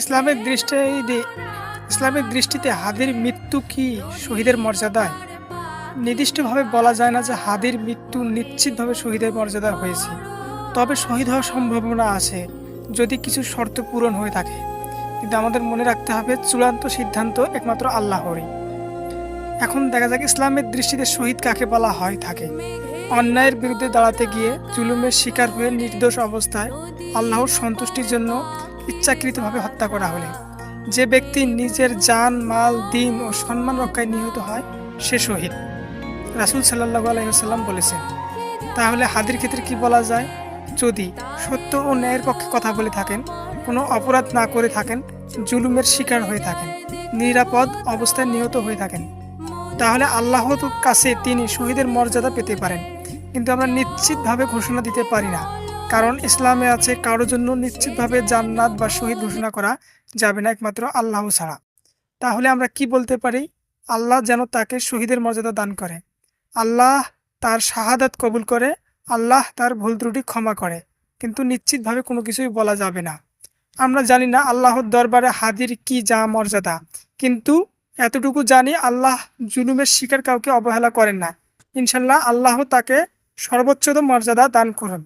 ইসলামের দৃষ্টিতে ইসলামের দৃষ্টিতে হাদির মৃত্যু কি শহীদের মর্যাদায়? নির্দিষ্টভাবে বলা যায় না যে হাদির মৃত্যু নিশ্চিতভাবে শহীদের মর্যাদা হয়েছে, তবে শহীদ হওয়ার সম্ভাবনা আছে যদি কিছু শর্ত পূরণ হয়ে থাকে। কিন্তু আমাদের মনে রাখতে হবে চূড়ান্ত সিদ্ধান্ত একমাত্র আল্লাহরই। এখন দেখা যাক ইসলামের দৃষ্টিতে শহীদ কাকে বলা হয় থাকে। অন্যায়ের বিরুদ্ধে দাঁড়াতে গিয়ে জুলুমের শিকার হয়ে নির্দোষ অবস্থায় আল্লাহর সন্তুষ্টির জন্য ইচ্ছাকৃতভাবে হত্যা করা হলে, যে ব্যক্তি নিজের জান মাল দিন ও সম্মান রক্ষায় নিহত হয় সে শহীদ। রাসূল সাল্লাল্লাহু আলাইহি ওয়াসাল্লাম বলেছেন। তাহলে হাদির ক্ষেত্রে কি বলা যায়? যদি সত্য ও ন্যায়ের পক্ষে কথা বলে থাকেন, কোনো অপরাধ না করে থাকেন, জুলুমের শিকার হয়ে থাকেন, নিরাপদ অবস্থায় নিহত হয়ে থাকেন, তাহলে আল্লাহর কাছে তিনি শহীদের মর্যাদা পেতে পারেন। কিন্তু আমরা নিশ্চিতভাবে ঘোষণা দিতে পারি না, কারণ ইসলামে আছে কারোর জন্য নিশ্চিতভাবে জান্নাত বা শহীদ ঘোষণা করা যাবে না একমাত্র আল্লাহ ছাড়া। তাহলে আমরা কি বলতে পারি? আল্লাহ যেন তাকে শহীদের মর্যাদা দান করে, আল্লাহ তার শাহাদাত কবুল করে, আল্লাহ তার ভুল ত্রুটি ক্ষমা করে, কিন্তু নিশ্চিতভাবে কোনো কিছুই বলা যাবে না। আমরা জানি না আল্লাহর দরবারে হাদির কি যা মর্যাদা, কিন্তু এতটুকু জানি আল্লাহ জুলুমের শিকার কাউকে অবহেলা করেন না। ইনশাল্লাহ আল্লাহ তাকে সর্বোচ্চ মর্যাদা দান করুন।